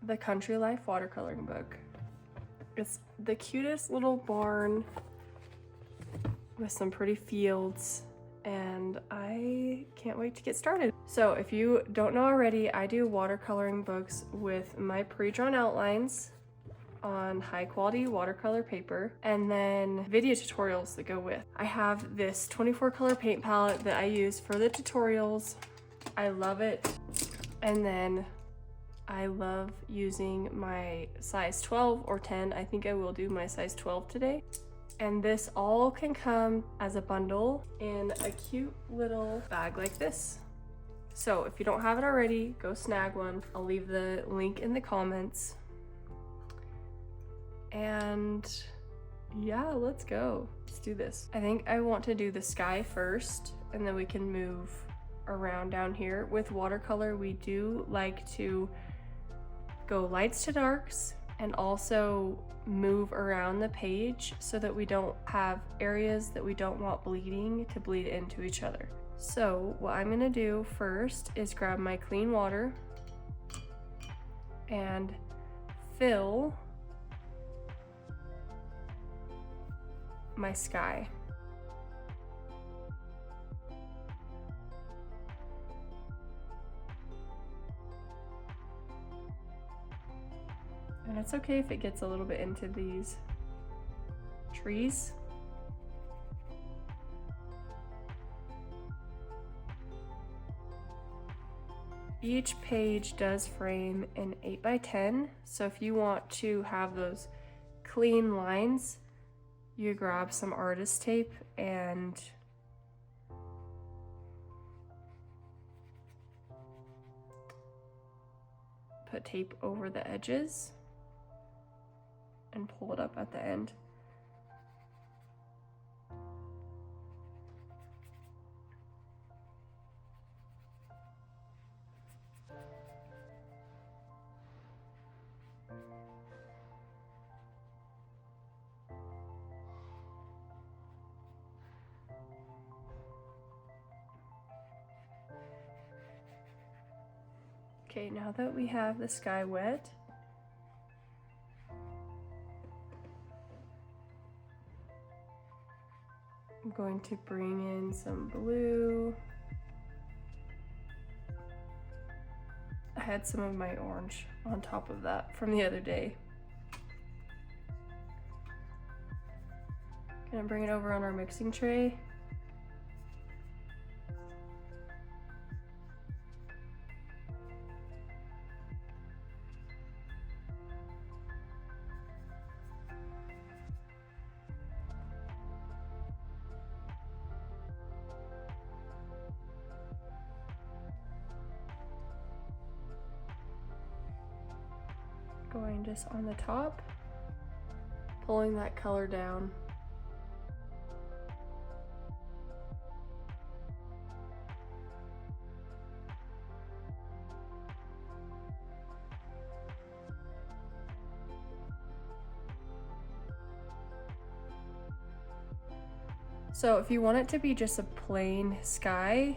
the Country Life watercoloring book. It's the cutest little barn with some pretty fields, and I can't wait to get started. So if you don't know already, I do watercoloring books with my pre-drawn outlines on high quality watercolor paper, and then video tutorials that go with. I have this 24 color paint palette that I use for the tutorials. I love it. And then I love using my size 12 or 10. I think I will do my size 12 today. And this all can come as a bundle in a cute little bag like this. So if you don't have it already, go snag one. I'll leave the link in the comments. And yeah, let's go. Let's do this. I think I want to do the sky first, and then we can move around down here. With watercolor, we do like to go lights to darks and also move around the page so that we don't have areas that we don't want bleeding to bleed into each other. So what I'm gonna do first is grab my clean water and fill my sky. And it's okay if it gets a little bit into these trees. Each page does frame in 8x10, so if you want to have those clean lines, you grab some artist tape and put tape over the edges and pull it up at the end. Okay, now that we have the sky wet, I'm going to bring in some blue. I had some of my orange on top of that from the other day. Gonna bring it over on our mixing tray. Going just on the top, pulling that color down. So if you want it to be just a plain sky,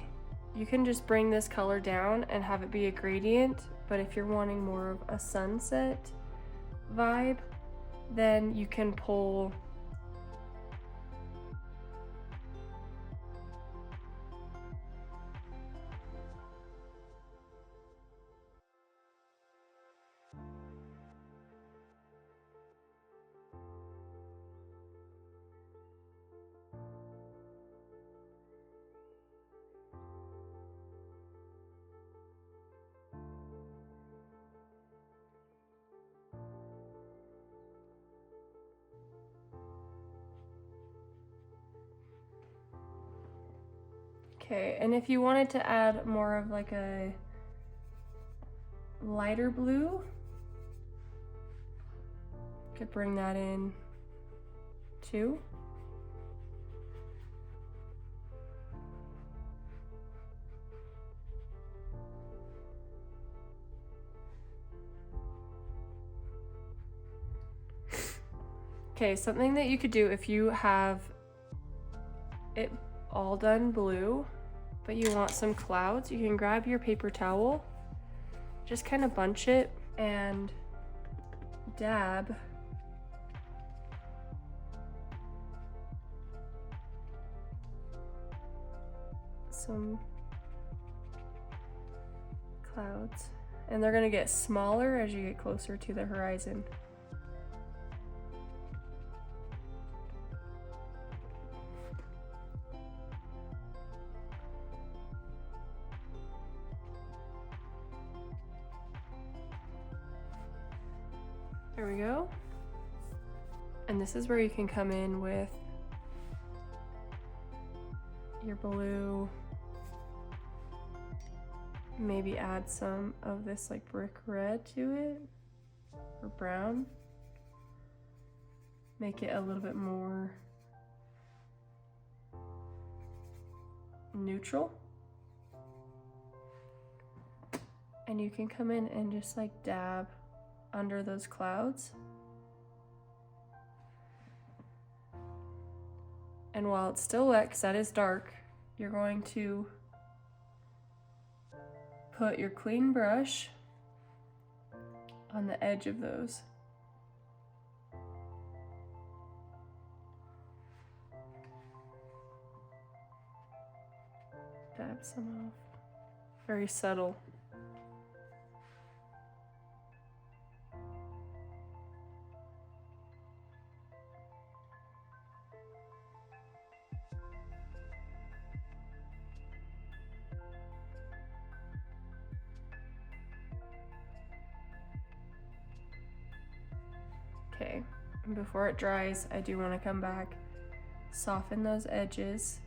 you can just bring this color down and have it be a gradient. But if you're wanting more of a sunset vibe, then you can pull Okay, and if you wanted to add more of like a lighter blue, you could bring that in too. Okay, something that you could do if you have it all done blue, but you want some clouds, you can grab your paper towel, just kind of bunch it and dab some clouds, and they're gonna get smaller as you get closer to the horizon. There we go. And this is where you can come in with your blue. Maybe add some of this like brick red to it, or brown. Make it a little bit more neutral. And you can come in and just like dab under those clouds. And while it's still wet, because that is dark, you're going to put your clean brush on the edge of those. Dab some off. Very subtle. Okay, and before it dries, I do want to come back, soften those edges.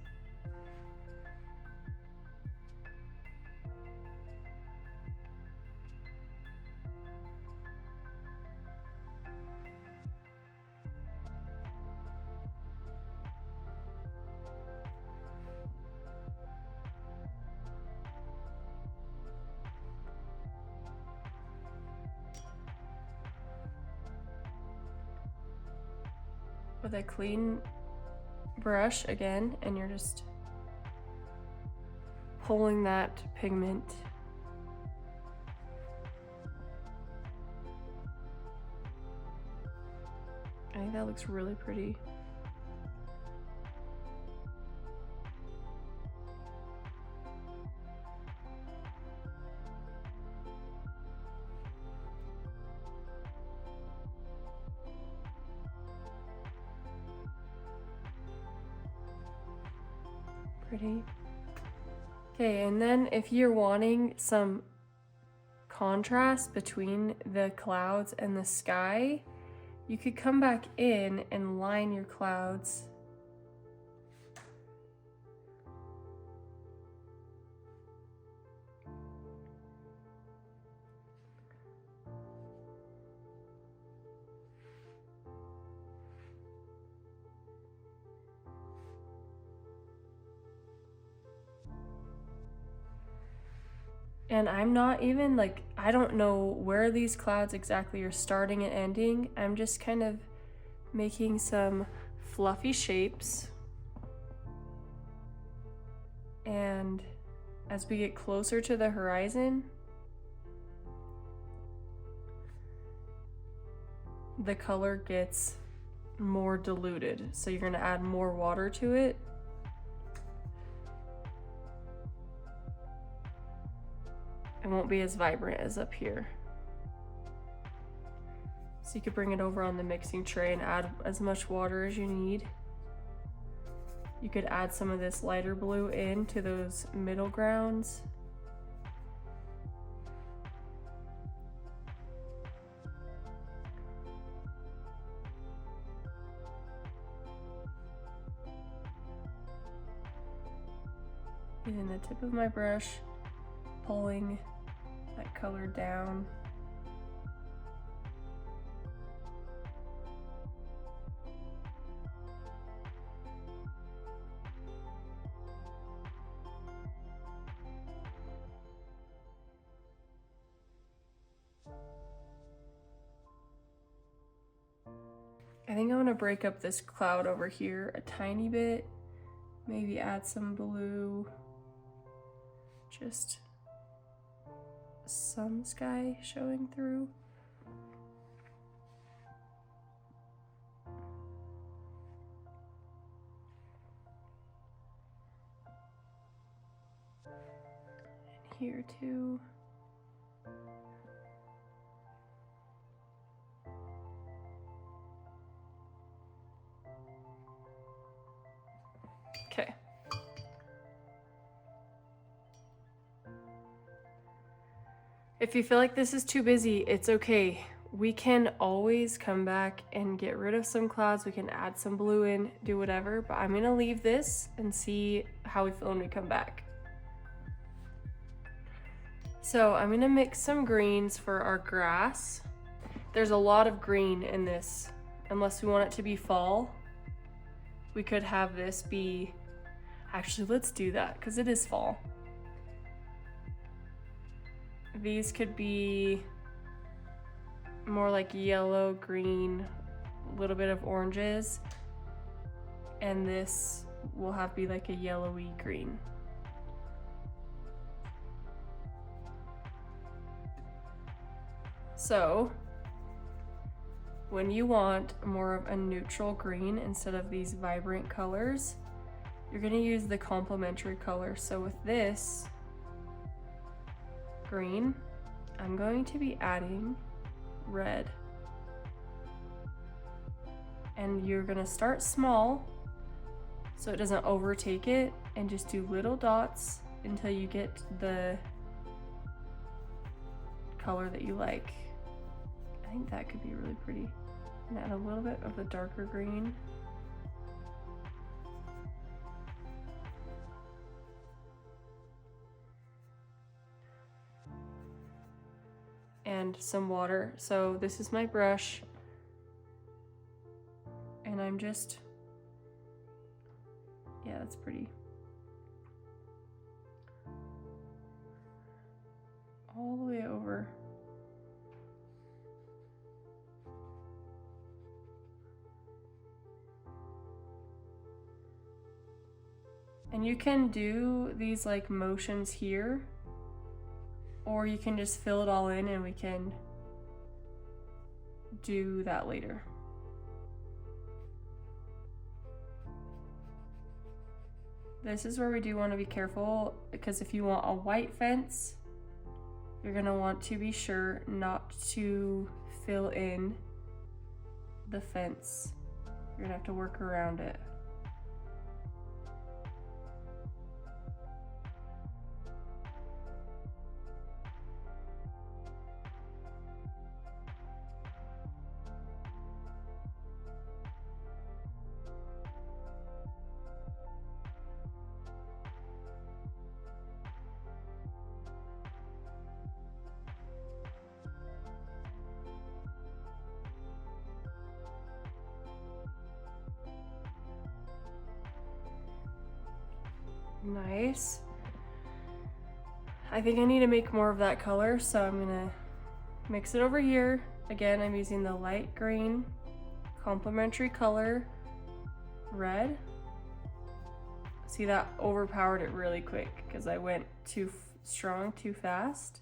With a clean brush again, and you're just pulling that pigment. I think that looks really pretty. Pretty. Okay, and then if you're wanting some contrast between the clouds and the sky, you could come back in and line your clouds. And I'm not even like, I don't know where these clouds exactly are starting and ending. I'm just kind of making some fluffy shapes. And as we get closer to the horizon, the color gets more diluted. So you're gonna add more water to it. It won't be as vibrant as up here. So you could bring it over on the mixing tray and add as much water as you need. You could add some of this lighter blue into those middle grounds. Using the tip of my brush, pulling that color down. I think I want to break up this cloud over here a tiny bit, maybe add some blue, just some sky showing through. here too. Okay. If you feel like this is too busy, it's okay. We can always come back and get rid of some clouds. We can add some blue in, do whatever, but I'm gonna leave this and see how we feel when we come back. So I'm gonna mix some greens for our grass. There's a lot of green in this. Unless we want it to be fall, we could have this be, actually let's do that because it is fall. These could be more like yellow, green, a little bit of oranges, and this will have be like a yellowy green. So when you want more of a neutral green instead of these vibrant colors, you're gonna use the complementary color. So with this green, I'm going to be adding red. And you're gonna start small so it doesn't overtake it, and just do little dots until you get the color that you like. I think that could be really pretty. And add a little bit of the darker green. And some water. So this is my brush, and I'm just, yeah, that's pretty. All the way over. And you can do these like motions here, or you can just fill it all in and we can do that later. This is where we do want to be careful, because if you want a white fence, you're gonna want to be sure not to fill in the fence. You're gonna have to work around it. Nice. I think I need to make more of that color, so I'm gonna mix it over here. Again, I'm using the light green, complementary color, red. See, that overpowered it really quick because I went too strong, too fast.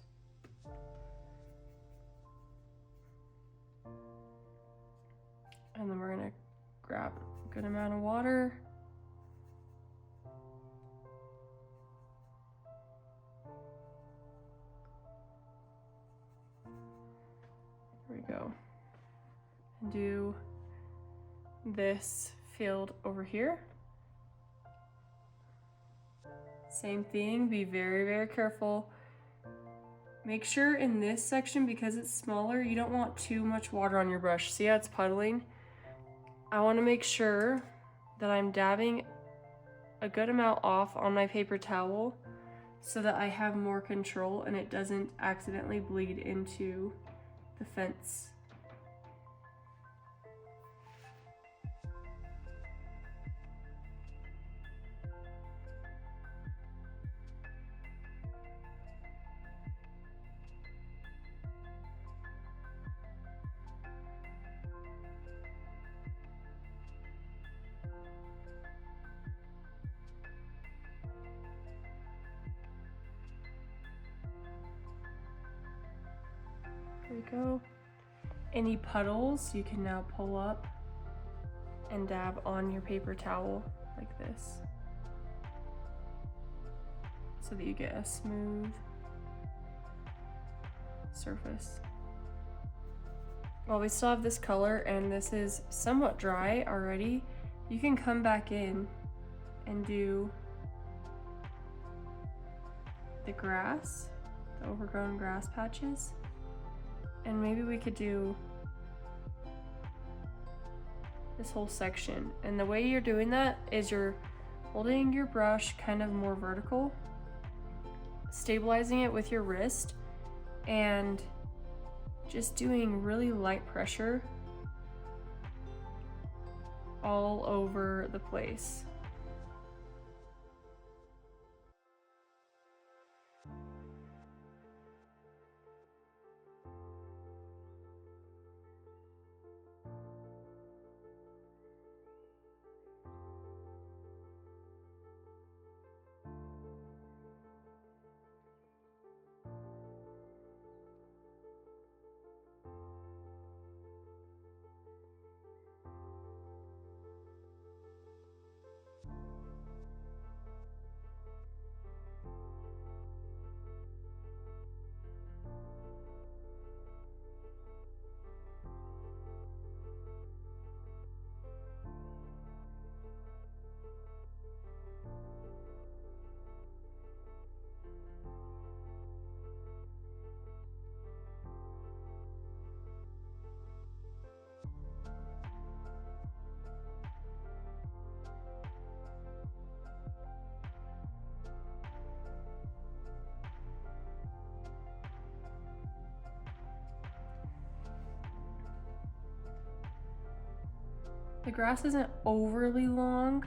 And then we're gonna grab a good amount of water. There we go. And do this field over here. Same thing, be very, very careful. Make sure in this section, because it's smaller, you don't want too much water on your brush. See how it's puddling? I want to make sure that I'm dabbing a good amount off on my paper towel so that I have more control and it doesn't accidentally bleed into the fence. There we go. Any puddles you can now pull up and dab on your paper towel like this so that you get a smooth surface. While we still have this color and this is somewhat dry already, you can come back in and do the grass, the overgrown grass patches. And maybe we could do this whole section. And the way you're doing that is you're holding your brush kind of more vertical, stabilizing it with your wrist, and just doing really light pressure all over the place. The grass isn't overly long,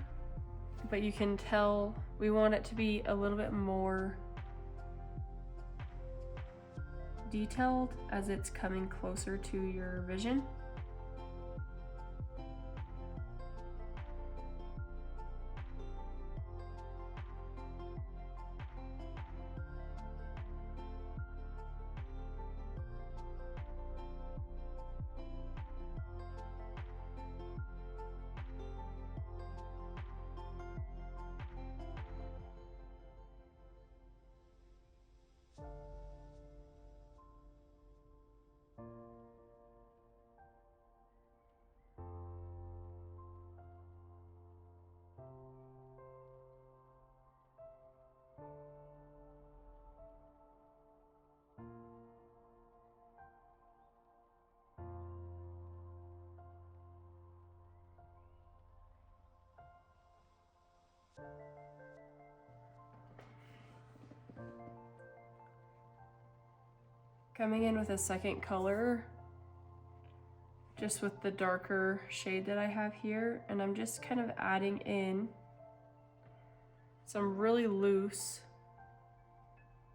but you can tell we want it to be a little bit more detailed as it's coming closer to your vision. Coming in with a second color, just with the darker shade that I have here, and I'm just kind of adding in some really loose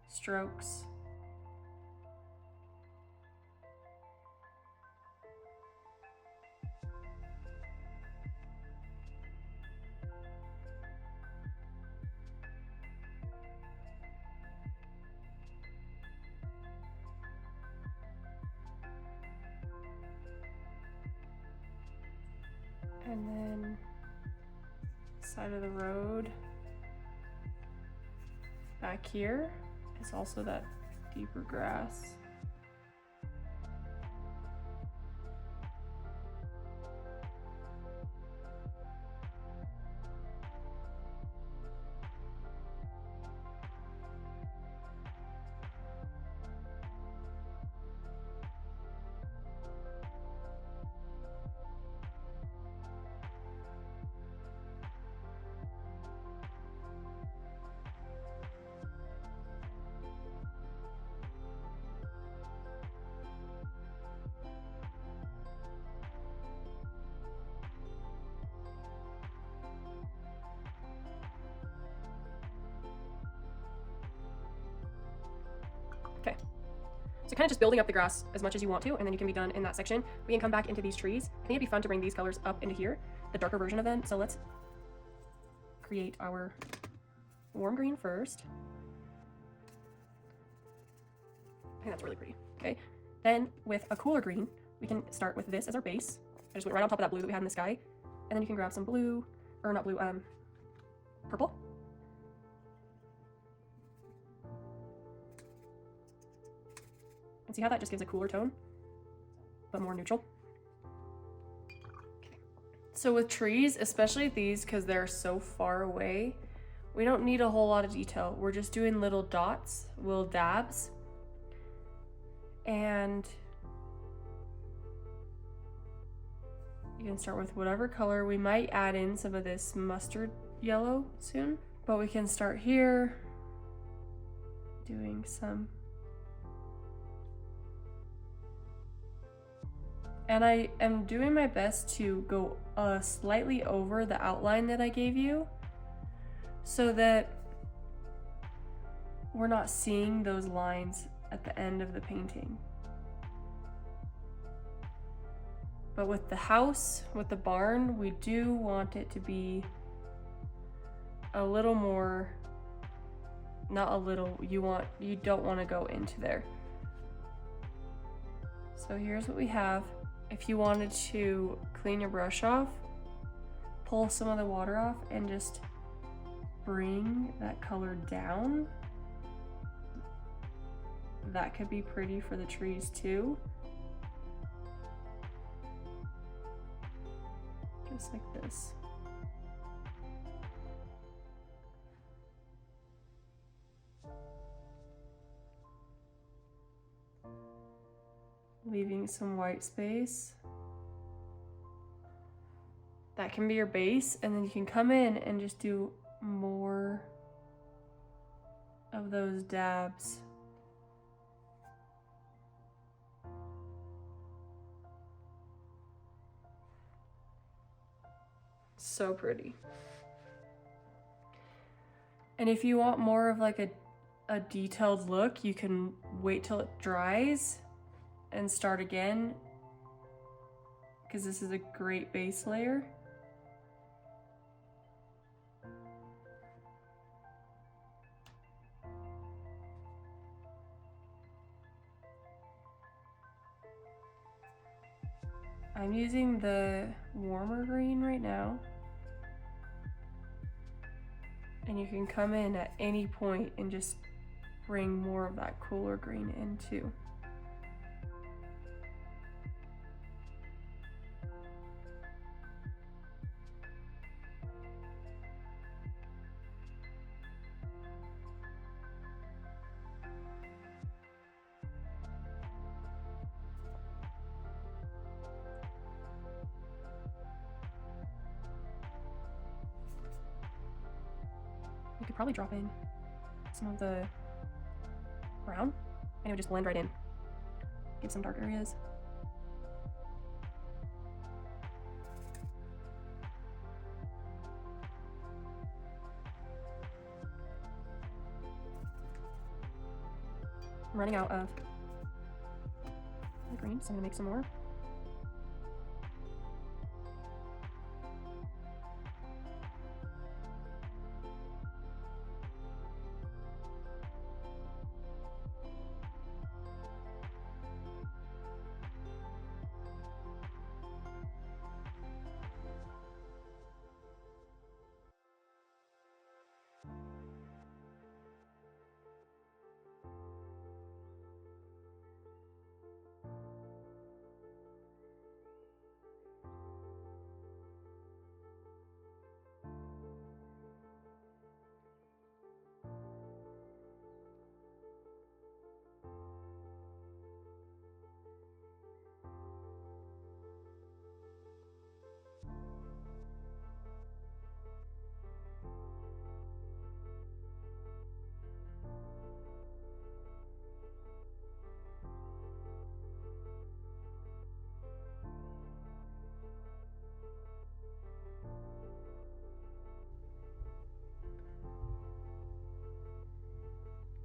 strokes. And then side of the road back here is also that deeper grass. Okay, so kind of just building up the grass as much as you want to, and then you can be done in that section. We can come back into these trees. I think it'd be fun to bring these colors up into here, the darker version of them. So let's create our warm green first. I think that's really pretty. Okay, then with a cooler green, we can start with this as our base. I just went right on top of that blue that we had in the sky, and then you can grab some blue, or not blue, purple. And see how that just gives a cooler tone, but more neutral? Okay. So with trees, especially these, because they're so far away, we don't need a whole lot of detail. We're just doing little dots, little dabs. And you can start with whatever color. We might add in some of this mustard yellow soon, but we can start here doing some. And I am doing my best to go slightly over the outline that I gave you so that we're not seeing those lines at the end of the painting. But with the house, with the barn, we do want it to be a little more, not a little, you don't want to go into there. So here's what we have. If you wanted to clean your brush off, pull some of the water off and just bring that color down. That could be pretty for the trees too. Just like this. Leaving some white space. That can be your base, and then you can come in and just do more of those dabs. So pretty. And if you want more of like a detailed look, you can wait till it dries and start again, because this is a great base layer. I'm using the warmer green right now. And you can come in at any point and just bring more of that cooler green in too. You could probably drop in some of the brown and it would just blend right in. Give some dark areas. I'm running out of the green, so I'm gonna make some more.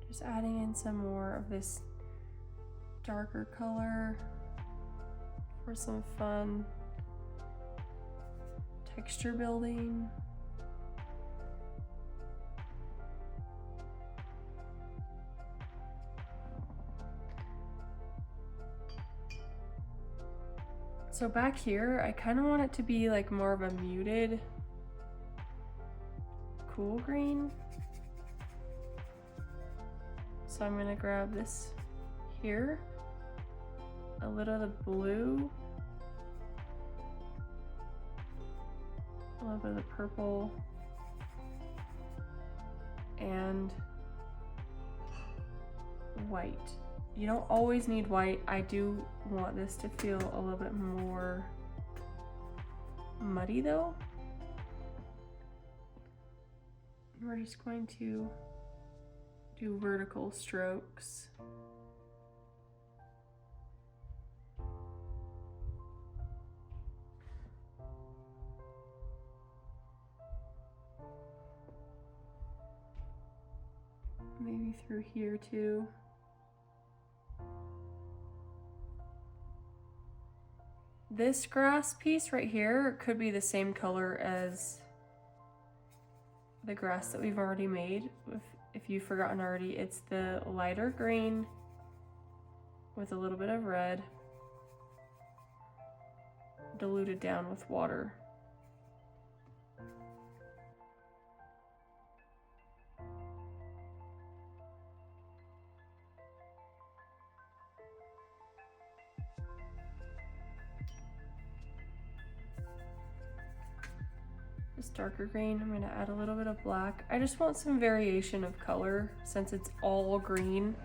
Just adding in some more of this darker color for some fun texture building. So back here, I kind of want it to be like more of a muted, cool green. So I'm gonna grab this here a little of the blue, a little bit of the purple, and white. You don't always need white. I do want this to feel a little bit more muddy though. We're just going to do vertical strokes. Maybe through here too. This grass piece right here could be the same color as the grass that we've already made. If you've forgotten already, it's the lighter green with a little bit of red diluted down with water. This darker green, I'm gonna add a little bit of black. I just want some variation of color since it's all green.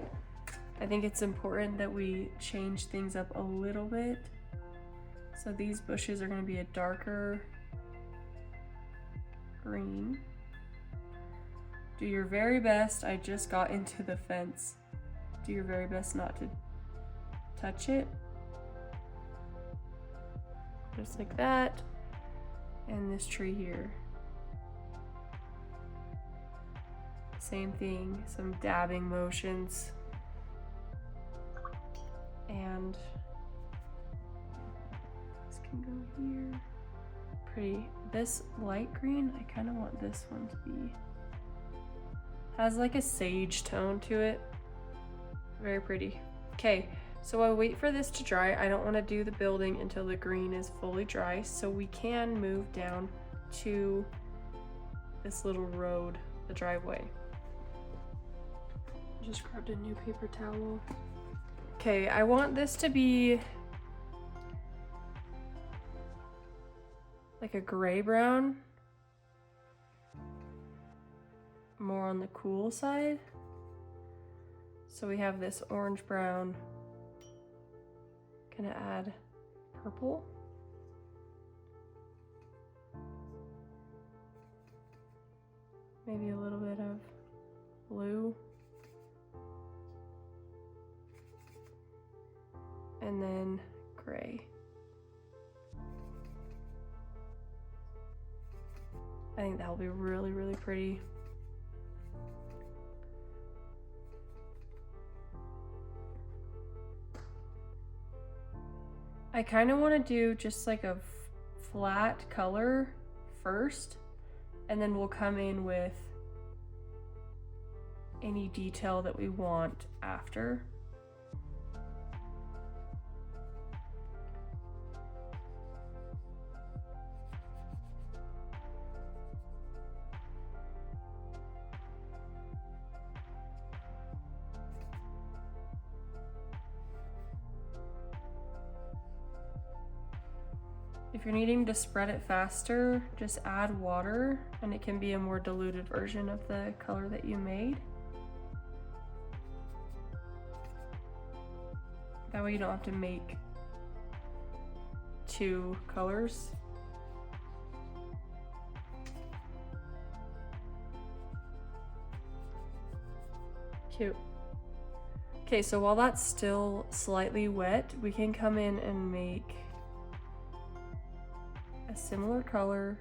I think it's important that we change things up a little bit. So these bushes are gonna be a darker green. Do your very best. I just got into the fence. Do your very best not to touch it. Just like that. And this tree here. Same thing, some dabbing motions. And this can go here. Pretty. This light green, I kind of want this one to be, has like a sage tone to it. Very pretty. Okay. So while we wait for this to dry, I don't want to do the building until the green is fully dry, so we can move down to this little road, the driveway. Just grabbed a new paper towel. Okay, I want this to be like a gray-brown, more on the cool side. So we have this orange-brown. Gonna add purple. Maybe a little bit of blue. And then gray. I think that'll be really, really pretty. I kind of want to do just like a flat color first, and then we'll come in with any detail that we want after. If you're needing to spread it faster, just add water and it can be a more diluted version of the color that you made. That way you don't have to make two colors. Cute. Okay, so while that's still slightly wet, we can come in and make a similar color.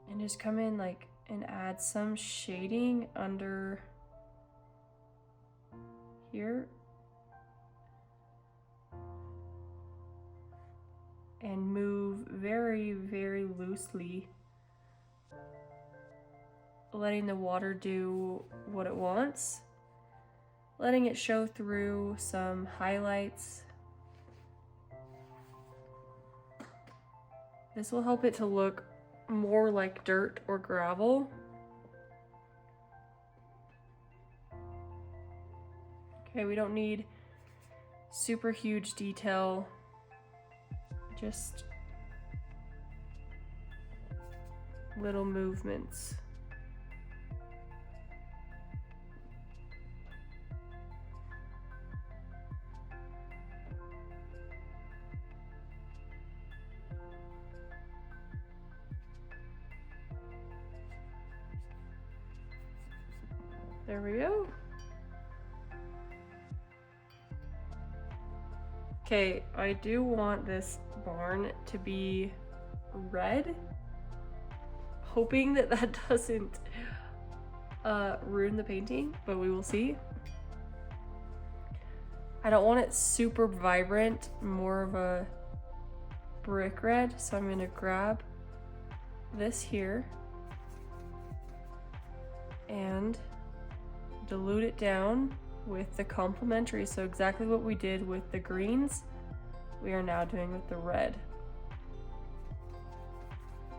And just come in like and add some shading under here. And move very, very loosely, letting the water do what it wants, letting it show through some highlights. This will help it to look more like dirt or gravel. Okay, we don't need super huge detail, just little movements. There we go. Okay, I do want this barn to be red, hoping that that doesn't ruin the painting, but we will see. I don't want it super vibrant, more of a brick red, so I'm gonna grab this here and dilute it down with the complementary. So exactly what we did with the greens, we are now doing with the red.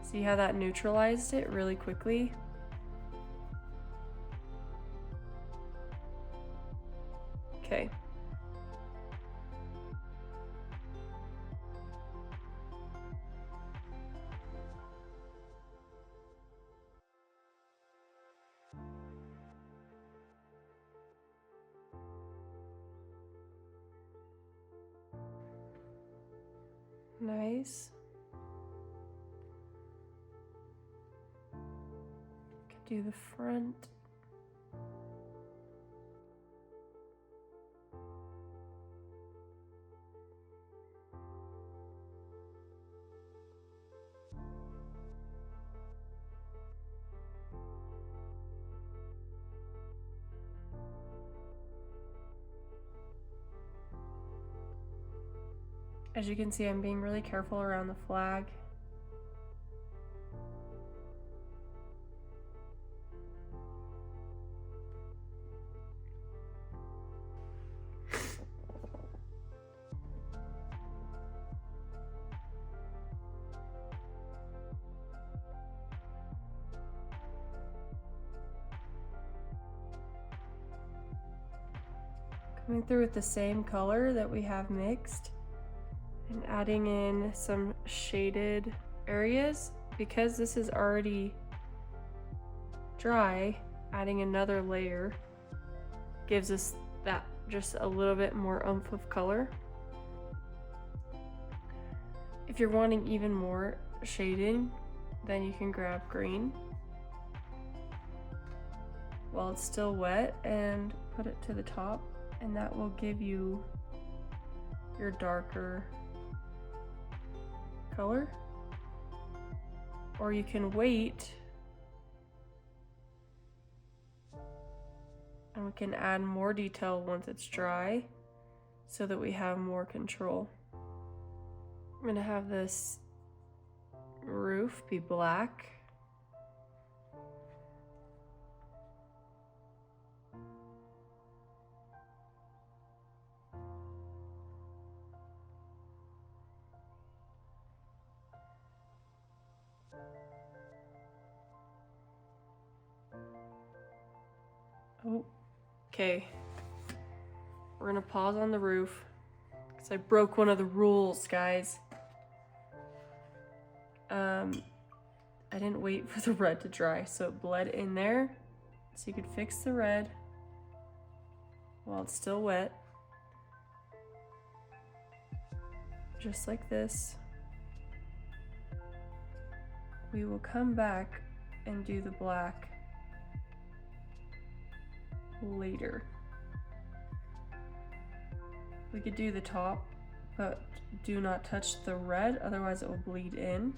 See how that neutralized it really quickly? Okay. Nice. Could do the front. As you can see, I'm being really careful around the flag. Coming through with the same color that we have mixed and adding in some shaded areas. Because this is already dry, adding another layer gives us that just a little bit more oomph of color. If you're wanting even more shading, then you can grab green while it's still wet and put it to the top, and that will give you your darker color. Or you can wait and we can add more detail once it's dry so that we have more control. I'm gonna have this roof be black. Oh, okay. We're gonna pause on the roof because I broke one of the rules, guys. I didn't wait for the red to dry, so it bled in there. So you could fix the red while it's still wet. Just like this. We will come back and do the black later. We could do the top, but do not touch the red, otherwise it will bleed in.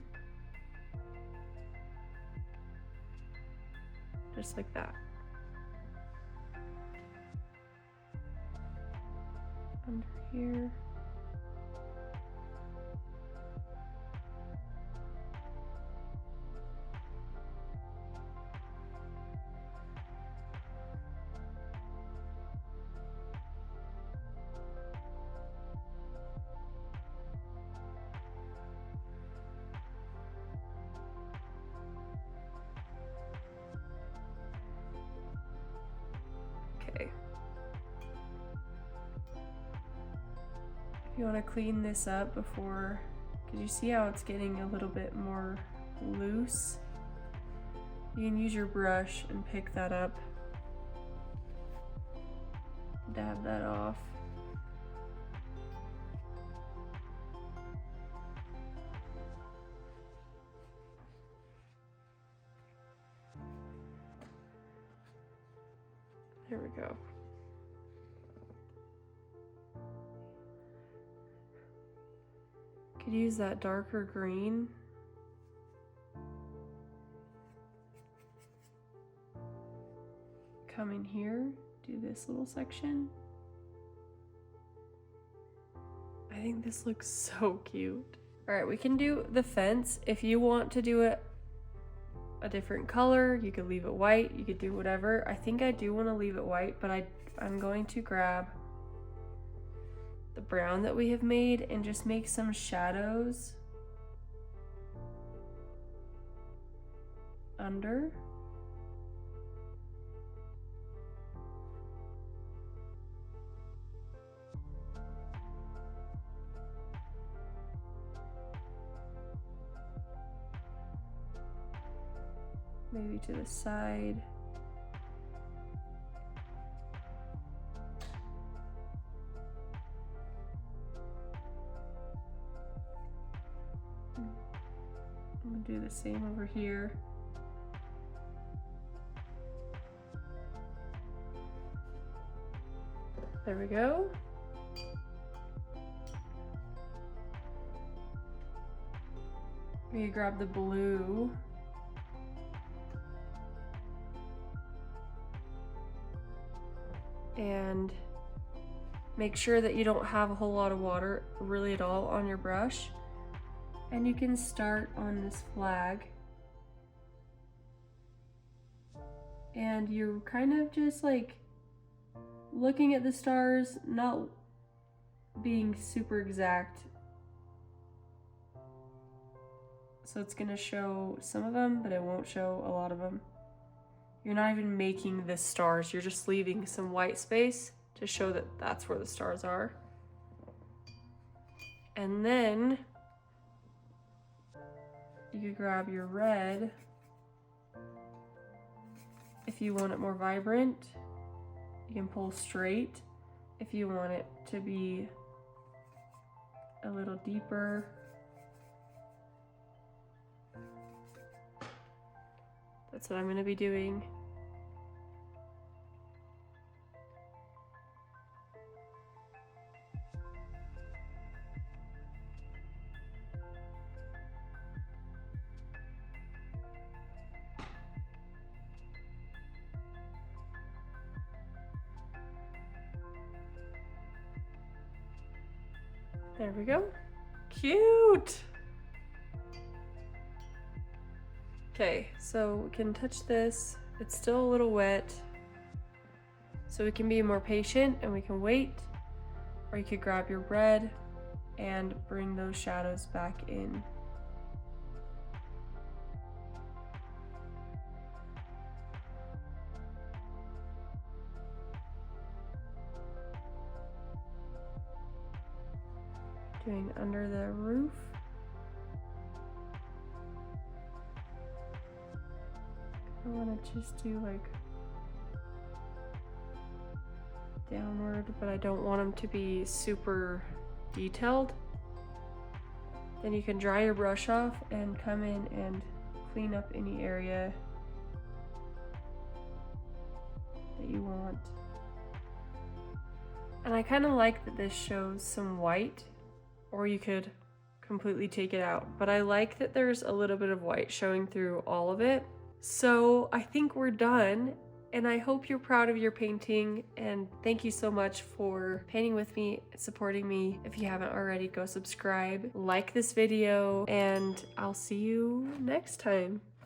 Just like that. Under here. You want to clean this up before, because you see how it's getting a little bit more loose. You can use your brush and pick that up. Dab that off. There we go. Could use that darker green. Come in here, do this little section. I think this looks so cute. All right, we can do the fence. If you want to do it a different color, you could leave it white, you could do whatever. I think I do want to leave it white, but I'm going to grab the brown that we have made and just make some shadows under. Maybe to the side. I'm gonna do the same over here. There we go. We grab the blue. And make sure that you don't have a whole lot of water really at all on your brush. And you can start on this flag. And you're kind of just like looking at the stars, not being super exact. So it's gonna show some of them, but it won't show a lot of them. You're not even making the stars, you're just leaving some white space to show that that's where the stars are. And then you could grab your red. If you want it more vibrant, you can pull straight. If you want it to be a little deeper, that's what I'm going to be doing. There we go. Cute! Okay, so we can touch this. It's still a little wet, so we can be more patient and we can wait. Or you could grab your red and bring those shadows back in. Doing under the roof. I want to just do like downward, but I don't want them to be super detailed. Then you can dry your brush off and come in and clean up any area that you want. And I kind of like that this shows some white, or you could completely take it out. But I like that there's a little bit of white showing through all of it. So I think we're done, and I hope you're proud of your painting, and thank you so much for painting with me, supporting me. If you haven't already, go subscribe, like this video, and I'll see you next time.